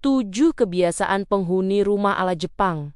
7 kebiasaan penghuni rumah ala Jepang.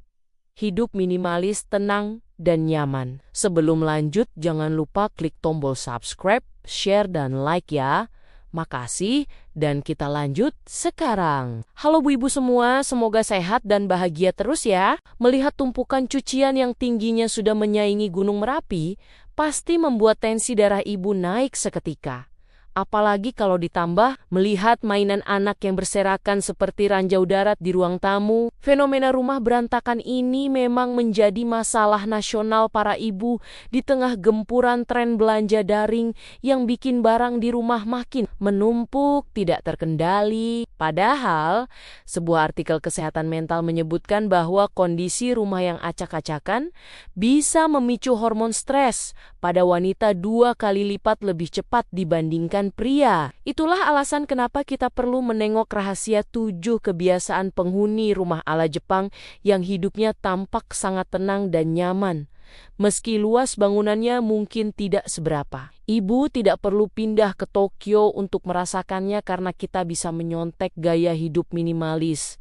Hidup minimalis, tenang, dan nyaman. Sebelum lanjut, jangan lupa klik tombol subscribe, share, dan like ya. Makasih, dan kita lanjut sekarang. Halo Bu Ibu semua, semoga sehat dan bahagia terus ya. Melihat tumpukan cucian yang tingginya sudah menyaingi Gunung Merapi, pasti membuat tensi darah Ibu naik seketika. Apalagi kalau ditambah melihat mainan anak yang berserakan seperti ranjau darat di ruang tamu. Fenomena rumah berantakan ini memang menjadi masalah nasional para ibu di tengah gempuran tren belanja daring yang bikin barang di rumah makin menumpuk, tidak terkendali. Padahal, sebuah artikel kesehatan mental menyebutkan bahwa kondisi rumah yang acak-acakan bisa memicu hormon stres pada wanita 2 kali lipat lebih cepat dibandingkan pria. Itulah alasan kenapa kita perlu menengok rahasia 7 kebiasaan penghuni rumah ala Jepang yang hidupnya tampak sangat tenang dan nyaman. Meski luas bangunannya mungkin tidak seberapa. Ibu tidak perlu pindah ke Tokyo untuk merasakannya karena kita bisa menyontek gaya hidup minimalis.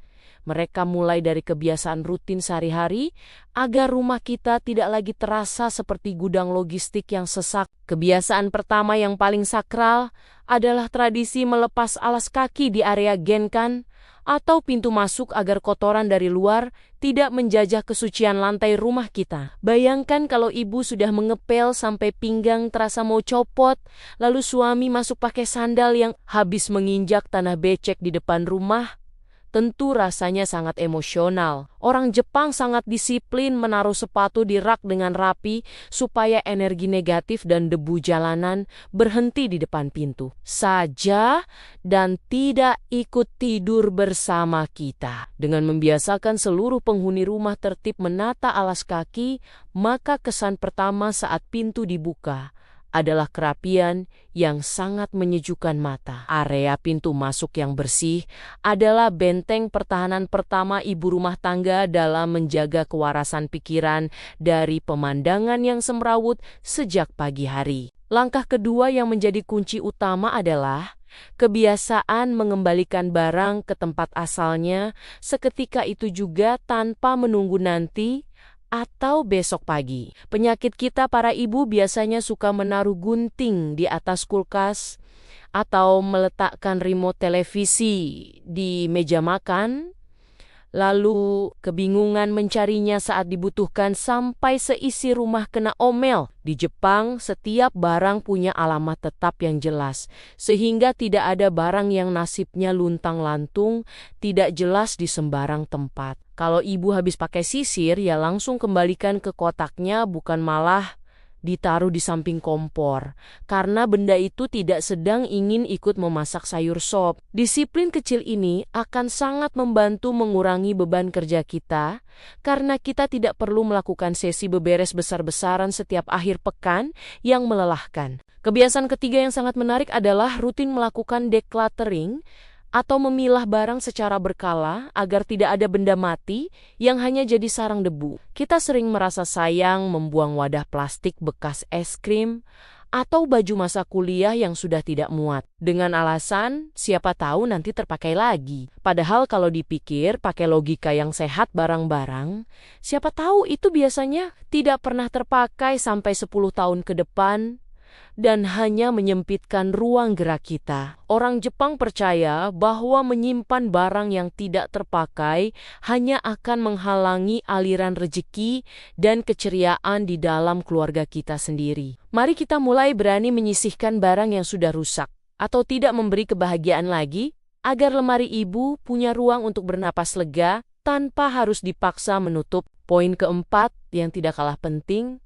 Mereka mulai dari kebiasaan rutin sehari-hari agar rumah kita tidak lagi terasa seperti gudang logistik yang sesak. Kebiasaan pertama yang paling sakral adalah tradisi melepas alas kaki di area genkan atau pintu masuk agar kotoran dari luar tidak menjajah kesucian lantai rumah kita. Bayangkan kalau ibu sudah mengepel sampai pinggang terasa mau copot, lalu suami masuk pakai sandal yang habis menginjak tanah becek di depan rumah. Tentu rasanya sangat emosional. Orang Jepang sangat disiplin menaruh sepatu di rak dengan rapi supaya energi negatif dan debu jalanan berhenti di depan pintu saja dan tidak ikut tidur bersama kita. Dengan membiasakan seluruh penghuni rumah tertib menata alas kaki, maka kesan pertama saat pintu dibuka adalah kerapian yang sangat menyejukkan mata. Area pintu masuk yang bersih adalah benteng pertahanan pertama ibu rumah tangga dalam menjaga kewarasan pikiran dari pemandangan yang semrawut sejak pagi hari. Langkah kedua yang menjadi kunci utama adalah kebiasaan mengembalikan barang ke tempat asalnya seketika itu juga tanpa menunggu nanti atau besok pagi. Penyakit kita para ibu biasanya suka menaruh gunting di atas kulkas atau meletakkan remote televisi di meja makan, lalu kebingungan mencarinya saat dibutuhkan sampai seisi rumah kena omel. Di Jepang, setiap barang punya alamat tetap yang jelas, sehingga tidak ada barang yang nasibnya luntang-lantung, tidak jelas di sembarang tempat. Kalau ibu habis pakai sisir, ya langsung kembalikan ke kotaknya, bukan malah ditaruh di samping kompor, karena benda itu tidak sedang ingin ikut memasak sayur sop. Disiplin kecil ini akan sangat membantu mengurangi beban kerja kita, karena kita tidak perlu melakukan sesi beberes besar-besaran setiap akhir pekan yang melelahkan. Kebiasaan ketiga yang sangat menarik adalah rutin melakukan decluttering, atau memilah barang secara berkala agar tidak ada benda mati yang hanya jadi sarang debu. Kita sering merasa sayang membuang wadah plastik bekas es krim atau baju masa kuliah yang sudah tidak muat, dengan alasan siapa tahu nanti terpakai lagi. Padahal kalau dipikir pakai logika yang sehat barang-barang, siapa tahu itu biasanya tidak pernah terpakai sampai 10 tahun ke depan dan hanya menyempitkan ruang gerak kita. Orang Jepang percaya bahwa menyimpan barang yang tidak terpakai hanya akan menghalangi aliran rezeki dan keceriaan di dalam keluarga kita sendiri. Mari kita mulai berani menyisihkan barang yang sudah rusak atau tidak memberi kebahagiaan lagi, agar lemari ibu punya ruang untuk bernapas lega tanpa harus dipaksa menutup. Poin keempat yang tidak kalah penting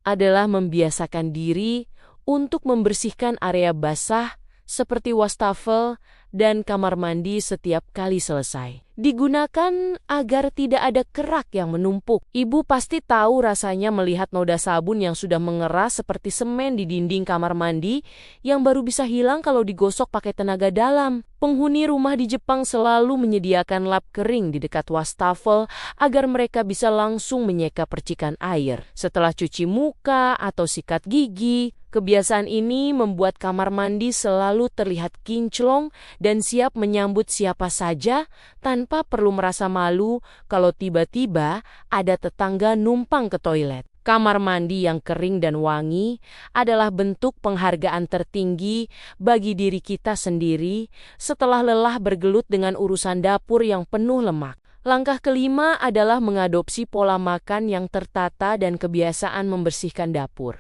adalah membiasakan diri untuk membersihkan area basah seperti wastafel dan kamar mandi setiap kali selesai. Digunakan agar tidak ada kerak yang menumpuk. Ibu pasti tahu rasanya melihat noda sabun yang sudah mengeras seperti semen di dinding kamar mandi yang baru bisa hilang kalau digosok pakai tenaga dalam. Penghuni rumah di Jepang selalu menyediakan lap kering di dekat wastafel agar mereka bisa langsung menyeka percikan air. Setelah cuci muka atau sikat gigi, Kebiasaan ini membuat kamar mandi selalu terlihat kinclong dan siap menyambut siapa saja tanpa perlu merasa malu kalau tiba-tiba ada tetangga numpang ke toilet. Kamar mandi yang kering dan wangi adalah bentuk penghargaan tertinggi bagi diri kita sendiri setelah lelah bergelut dengan urusan dapur yang penuh lemak. Langkah kelima adalah mengadopsi pola makan yang tertata dan kebiasaan membersihkan dapur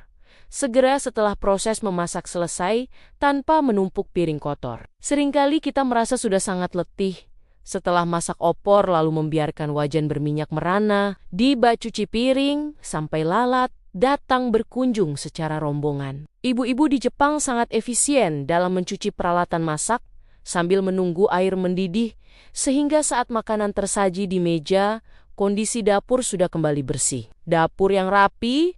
segera setelah proses memasak selesai tanpa menumpuk piring kotor. Seringkali kita merasa sudah sangat letih setelah masak opor lalu membiarkan wajan berminyak merana, di bak cuci piring, sampai lalat datang berkunjung secara rombongan. Ibu-ibu di Jepang sangat efisien dalam mencuci peralatan masak sambil menunggu air mendidih, sehingga saat makanan tersaji di meja, kondisi dapur sudah kembali bersih. Dapur yang rapi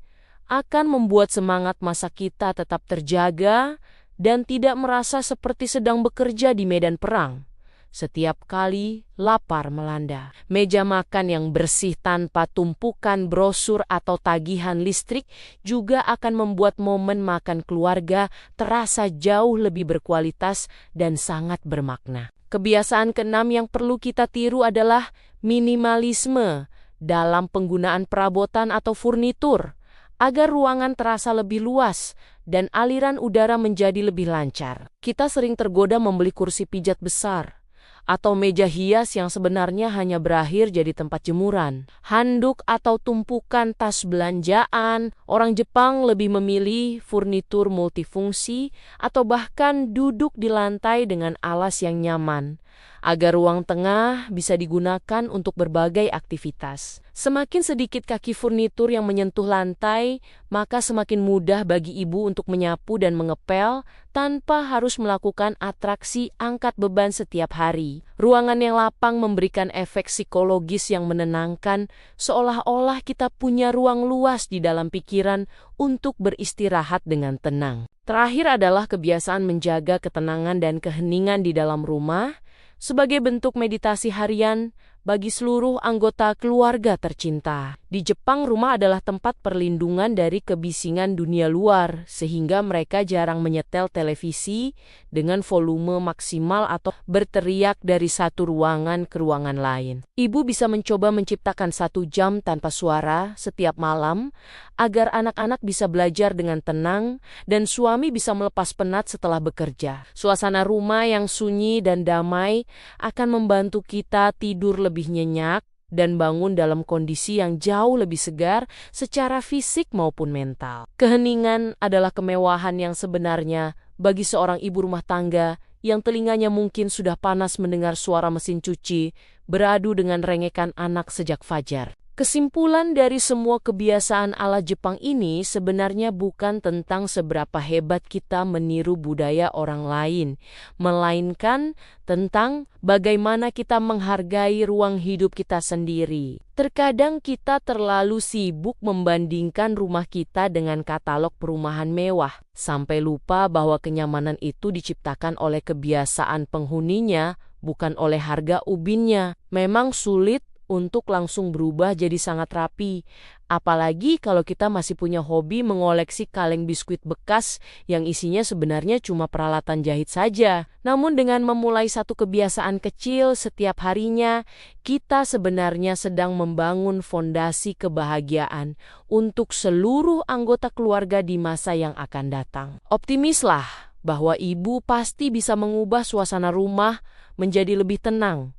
akan membuat semangat masak kita tetap terjaga dan tidak merasa seperti sedang bekerja di medan perang setiap kali lapar melanda. Meja makan yang bersih tanpa tumpukan brosur atau tagihan listrik juga akan membuat momen makan keluarga terasa jauh lebih berkualitas dan sangat bermakna. Kebiasaan keenam yang perlu kita tiru adalah minimalisme dalam penggunaan perabotan atau furnitur, agar ruangan terasa lebih luas dan aliran udara menjadi lebih lancar. Kita sering tergoda membeli kursi pijat besar atau meja hias yang sebenarnya hanya berakhir jadi tempat jemuran. Handuk atau tumpukan tas belanjaan. Orang Jepang lebih memilih furnitur multifungsi atau bahkan duduk di lantai dengan alas yang nyaman, agar ruang tengah bisa digunakan untuk berbagai aktivitas. Semakin sedikit kaki furnitur yang menyentuh lantai, maka semakin mudah bagi ibu untuk menyapu dan mengepel tanpa harus melakukan atraksi angkat beban setiap hari. Ruangan yang lapang memberikan efek psikologis yang menenangkan, seolah-olah kita punya ruang luas di dalam pikiran untuk beristirahat dengan tenang. Terakhir adalah kebiasaan menjaga ketenangan dan keheningan di dalam rumah, sebagai bentuk meditasi harian bagi seluruh anggota keluarga tercinta. Di Jepang, rumah adalah tempat perlindungan dari kebisingan dunia luar, sehingga mereka jarang menyetel televisi dengan volume maksimal atau berteriak dari satu ruangan ke ruangan lain. Ibu bisa mencoba menciptakan 1 jam tanpa suara setiap malam, agar anak-anak bisa belajar dengan tenang dan suami bisa melepas penat setelah bekerja. Suasana rumah yang sunyi dan damai akan membantu kita tidur lebih nyenyak dan bangun dalam kondisi yang jauh lebih segar secara fisik maupun mental. Keheningan adalah kemewahan yang sebenarnya bagi seorang ibu rumah tangga yang telinganya mungkin sudah panas mendengar suara mesin cuci beradu dengan rengekan anak sejak fajar. Kesimpulan dari semua kebiasaan ala Jepang ini sebenarnya bukan tentang seberapa hebat kita meniru budaya orang lain, melainkan tentang bagaimana kita menghargai ruang hidup kita sendiri. Terkadang kita terlalu sibuk membandingkan rumah kita dengan katalog perumahan mewah, sampai lupa bahwa kenyamanan itu diciptakan oleh kebiasaan penghuninya, bukan oleh harga ubinnya. Memang sulit untuk langsung berubah jadi sangat rapi, apalagi kalau kita masih punya hobi mengoleksi kaleng biskuit bekas yang isinya sebenarnya cuma peralatan jahit saja. Namun dengan memulai satu kebiasaan kecil setiap harinya, kita sebenarnya sedang membangun fondasi kebahagiaan untuk seluruh anggota keluarga di masa yang akan datang. Optimislah bahwa ibu pasti bisa mengubah suasana rumah menjadi lebih tenang.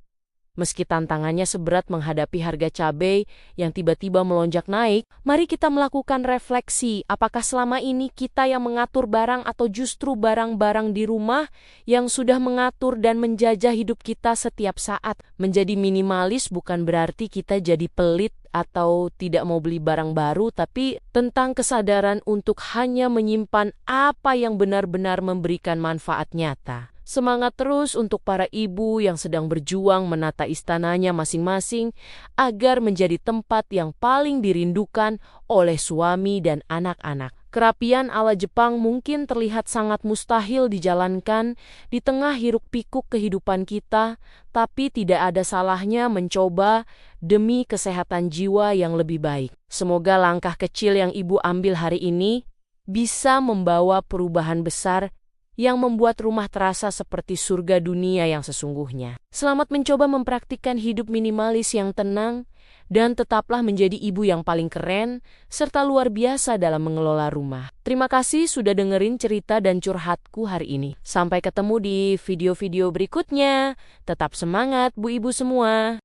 Meski tantangannya seberat menghadapi harga cabai yang tiba-tiba melonjak naik, mari kita melakukan refleksi apakah selama ini kita yang mengatur barang atau justru barang-barang di rumah yang sudah mengatur dan menjajah hidup kita setiap saat. Menjadi minimalis bukan berarti kita jadi pelit atau tidak mau beli barang baru, tapi tentang kesadaran untuk hanya menyimpan apa yang benar-benar memberikan manfaat nyata. Semangat terus untuk para ibu yang sedang berjuang menata istananya masing-masing agar menjadi tempat yang paling dirindukan oleh suami dan anak-anak. Kerapian ala Jepang mungkin terlihat sangat mustahil dijalankan di tengah hiruk-pikuk kehidupan kita, tapi tidak ada salahnya mencoba demi kesehatan jiwa yang lebih baik. Semoga langkah kecil yang ibu ambil hari ini bisa membawa perubahan besar yang membuat rumah terasa seperti surga dunia yang sesungguhnya. Selamat mencoba mempraktikkan hidup minimalis yang tenang, dan tetaplah menjadi ibu yang paling keren serta luar biasa dalam mengelola rumah. Terima kasih sudah dengerin cerita dan curhatku hari ini. Sampai ketemu di video-video berikutnya. Tetap semangat, Bu Ibu semua.